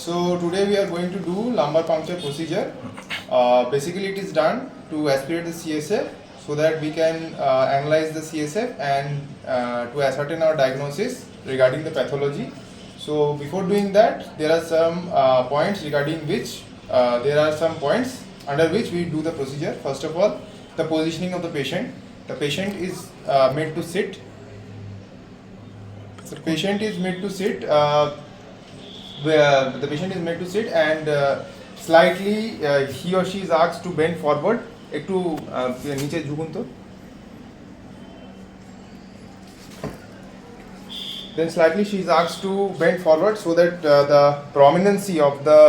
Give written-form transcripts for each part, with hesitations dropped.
So today we are going to do lumbar puncture procedure. Basically it is done to aspirate the CSF so that we can analyze the CSF and to ascertain our diagnosis regarding the pathology. So before doing that, there are some points regarding which under which we do the procedure. First of all, the positioning of the patient. The patient is made to sit. The patient is made to sit. Where the patient is made to sit and slightly he or she is asked to bend forward. একটু নিচে ঝুঁকুন তো. Then slightly she is asked to bend forward so that the prominency of the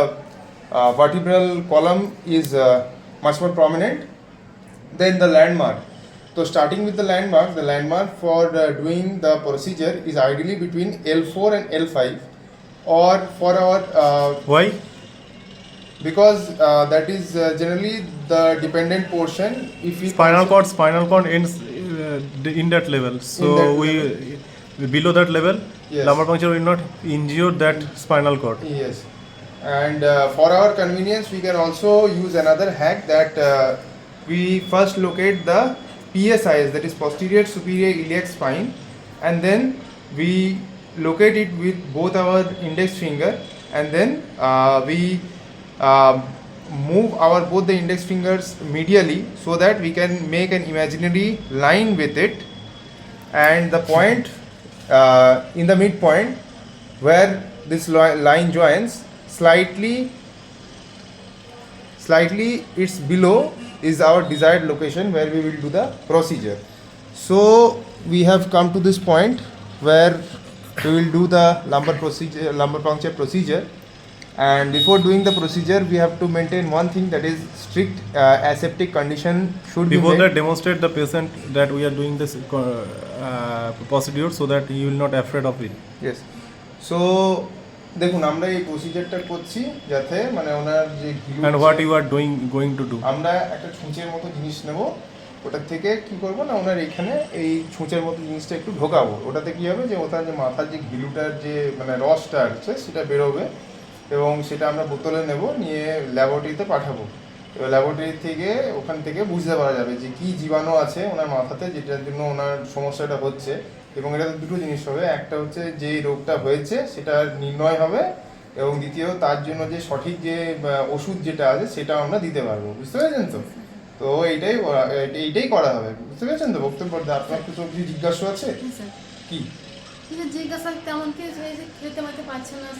vertebral column is much more prominent. Then the landmark. So starting with the landmark for doing the procedure is ideally between L4 and L5, or for our why? Because that is generally the dependent portion. If we spinal cord ends in that level, so below that level, yes. Lumbar puncture will not injure that spinal cord. Yes, and for our convenience we can also use another hack that we first locate the PSIs, that is posterior superior iliac spine, and then we locate it with both our index finger, and then we move both the index fingers medially so that we can make an imaginary line with it, and the point in the midpoint where this line joins slightly it's below is our desired location where we will do the procedure. So we have come to this point where we will do the lumbar puncture procedure, and before doing the procedure we have to maintain one thing, that is strict aseptic condition should be Before made. that, demonstrate the patient that we are doing this procedure so that he will not afraid of it. Yes. So দেখুন আমরা এই প্রসিজারটা করছি যাতে মানে ওনার যে And what you are going to do? আমরা একটা ছুঁচের মতো জিনিস নেব, ওটার থেকে কি করব না ওনার এখানে এই ছুঁচের মতো জিনিসটা একটু ঢোকাবো। ওটাতে কি হবে যে ওটার যে মাথার যে ঘিলুটার যে মানে রসটা আছে সেটা বেরোবে, এবং সেটা আমরা বোতলে নেব, নিয়ে ল্যাবরেটরিতে পাঠাবো। এবার ল্যাবরেটরি থেকে ওখান থেকে বুঝতে পারা যাবে যে কি জীবাণু আছে ওনার মাথাতে যেটার জন্য ওনার সমস্যাটা হচ্ছে। এবং এটাতে দুটো জিনিস হবে, একটা হচ্ছে যে রোগটা হয়েছে সেটা নির্ণয় হবে, এবং দ্বিতীয় তার জন্য যে সঠিক যে ওষুধ যেটা আছে সেটা আমরা দিতে পারবো। বুঝতে পেরেছেন তো? তো এইটাই করা হবে। বুঝতে পেরেছেন তো বক্তব্য? আপনার কিছু জিজ্ঞাসা আছে কি?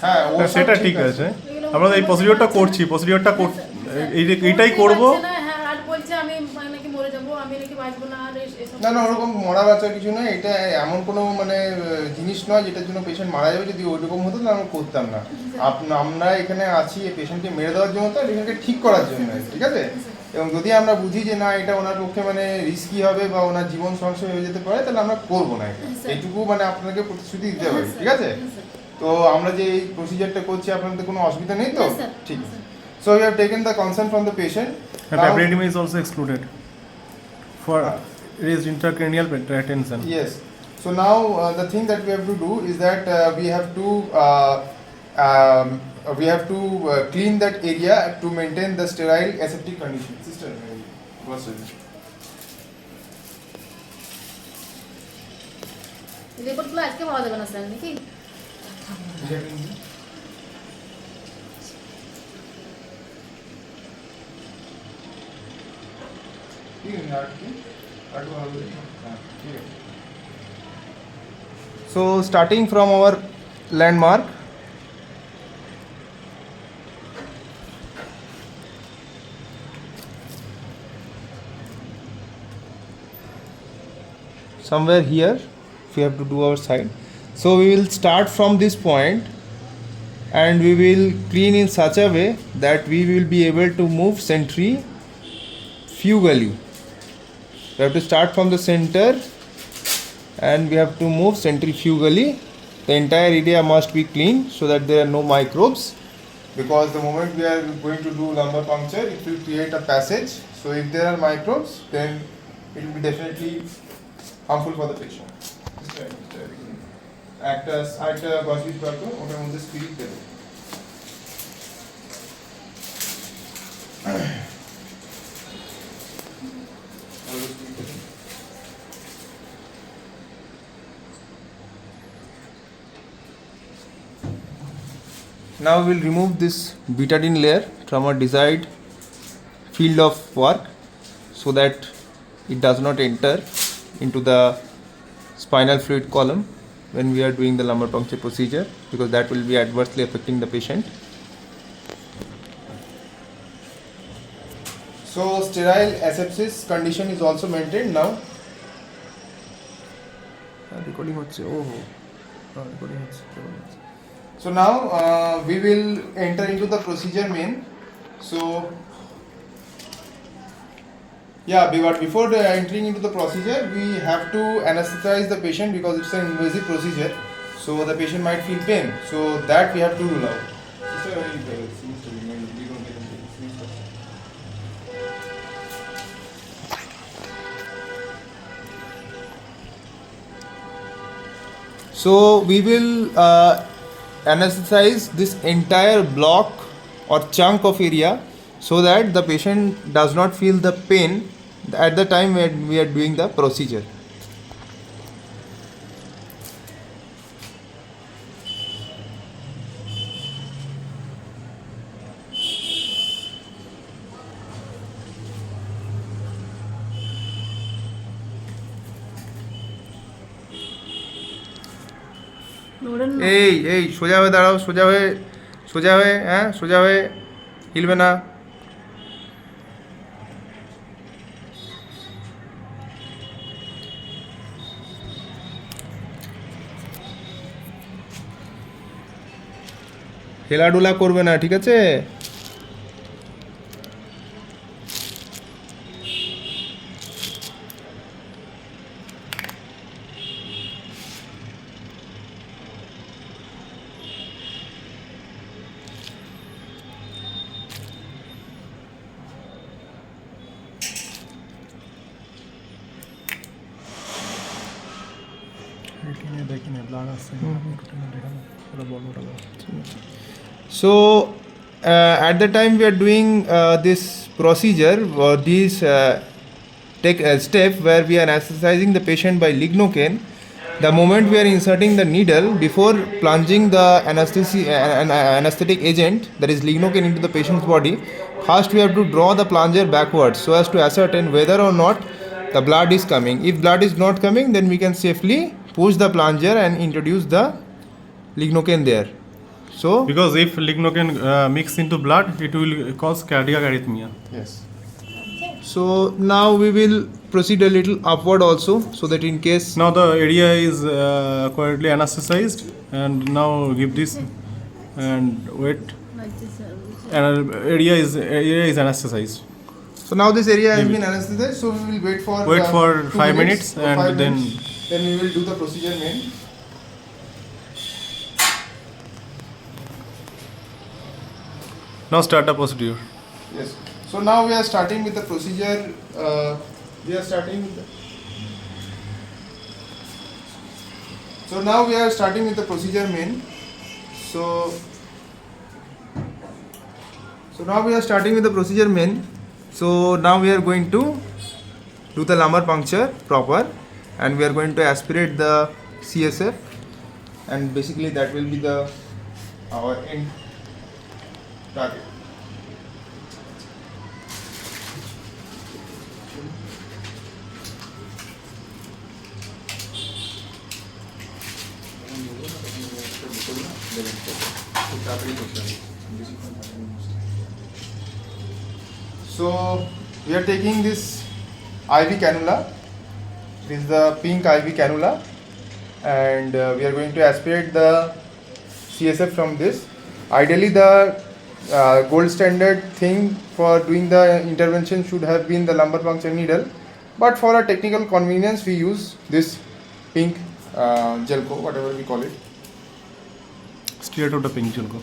হ্যাঁ সেটা ঠিক আছে, আমরা এই প্রসিডিওরটা করছি, এইটাই করব। না ওরকম মরা বাঁচার কিছু নয়, এটা এমন কোনো মানে জিনিস নয় যেটার জন্য পেশেন্ট মারা যাবে। যদি ওইরকম হতো তাহলে আমরা করতাম না। আমরা এখানে আছি এই পেশেন্টকে মেরে দেওয়ার জন্য, তো পেশেন্টকে ঠিক করার জন্য, ঠিক আছে? এবং যদি আমরা বুঝি যে না এটা ওনার পক্ষে মানে রিস্কি হবে বা ওনার জীবন সংশয় হয়ে যেতে পারে, তাহলে আমরা করবো না। এইটুকু মানে আপনাকে প্রতিশ্রুতি দিতে হবে, ঠিক আছে? তো আমরা যে এই প্রসিজারটা করছি আপনাদের কোনো অসুবিধা নেই তো? ঠিক আছে। So we have taken the consent from the patient. Papilledema is also excluded for raised intracranial tension. Yes. So now the thing that we have to do is that we have to clean that area to maintain the sterile aseptic condition. Sister, what's it? রিপোর্টগুলো আজকে পাওয়া যাবে না sir নাকি? So starting from our landmark, somewhere here we have to do our side. So we will start from this point and we will clean in such a way that we will be able to move centrifugally. We have to start from the center and we have to move centrifugally. The entire area must be clean so that there are no microbes, because the moment we are going to do lumbar puncture it will create a passage. So if there are microbes then it will be definitely harmful for the patient. একটা গসবিট পারতো ওটার মধ্যে spirit দেবে। Now we will remove this betadine layer from our desired field of work so that it does not enter into the spinal fluid column when we are doing the lumbar puncture procedure, because that will be adversely affecting the patient. So sterile asepsis condition is also maintained now. Recording হচ্ছে, recording হচ্ছে. So now we will enter into the procedure main. So yeah, but before entering into the procedure, we have to anesthetize the patient because it's an invasive procedure. So the patient might feel pain. So that we have to rule out. So we will anesthetize this entire block or chunk of area so that the patient does not feel the pain at the time when we are doing the procedure. এই সোজা হয়ে দাঁড়াও, সোজা হয়ে হ্যাঁ, সোজা হয়ে, হিলবে না। হেলাডুলা করবে না, ঠিক আছে? So at the time we are doing this procedure, this take a step where we are anesthetizing the patient by lignocaine. The moment we are inserting the needle, before plunging the anesthetic agent, that is lignocaine, into the patient's body, first we have to draw the plunger backwards so as to ascertain whether or not the blood is coming. If blood is not coming, then we can safely push the plunger and introduce the lignocaine there. So because if lignocaine mix into blood, it will cause cardiac arrhythmia. yes. So now we will proceed a little upward also, so that in case Now the area is correctly anesthetized, and now give this and wait. Like this, And area is anesthetized. so now this area has been anesthetized, so we will wait for 5 minutes or and 5 then minutes. Then we will do the procedure main. now start the procedure. Yes. So now we are starting with the procedure. So now we are starting with the procedure main. So now we are starting with the procedure main. So now we are going to do the lumbar puncture proper, and we are going to aspirate the CSF, and basically that will be our end target. So we are taking this IV cannula. This is the pink IV cannula, and we are going to aspirate the CSF from this. Ideally, the gold standard thing for doing the intervention should have been the lumbar puncture needle, but for a technical convenience, we use this pink gelco, whatever we call it. Straight out the pink gelco.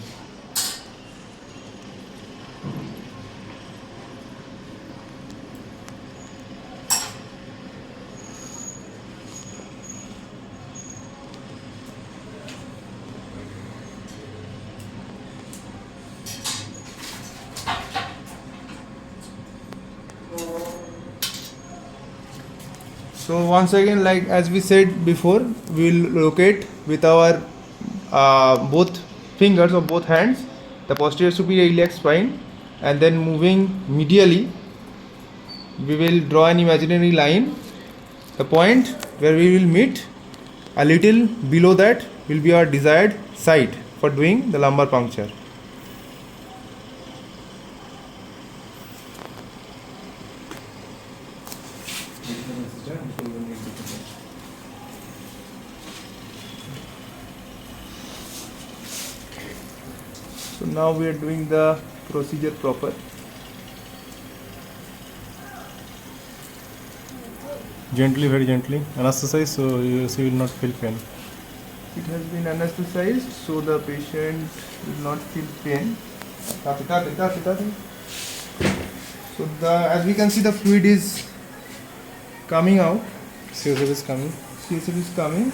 So once again, like as we said before, we will locate with our both fingers of both hands the posterior superior iliac spine, and then moving medially we will draw an imaginary line. The point where we will meet, a little below that will be our desired site for doing the lumbar puncture. So now we are doing the procedure proper. Gently, very gently. Anesthetize so you will not feel pain. It has been anesthetized so the patient will not feel pain. So as we can see, the fluid is coming out. CSF is coming. CSF is coming.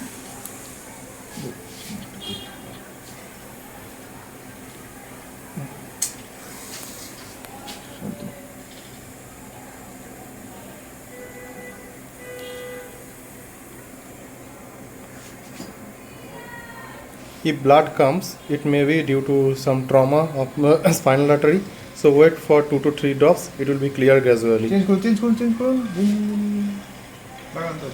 If blood comes, it may be due to some trauma of the spinal artery. So wait for 2 to 3 drops. It will be clear gradually. Change করুন লাগান তো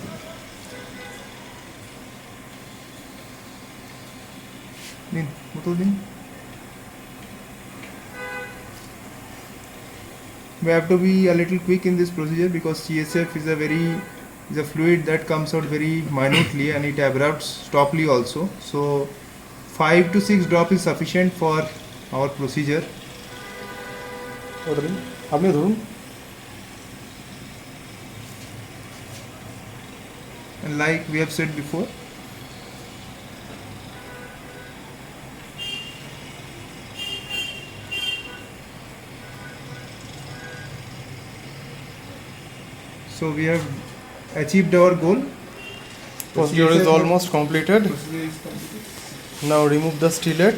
দিন বোতল দিন। We have to be a little quick in this procedure because CSF is a fluid that comes out very minutely and it abrupts stoply also. So 5 to 6 drop is sufficient for our procedure. আপনি ধরুন। And like we have said before, so we have achieved our goal. Procedure is almost completed. Procedure is completed. Now remove the stylet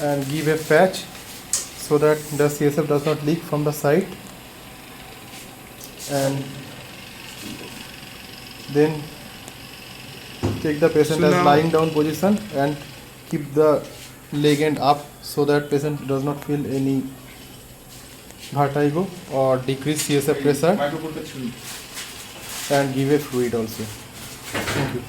and give a patch so that the CSF does not leak from the side, and then take the patient So as now- lying down position and keep the leg end up so that patient does not feel any vertigo or decrease CSF pressure, and give a fluid also. Thank you.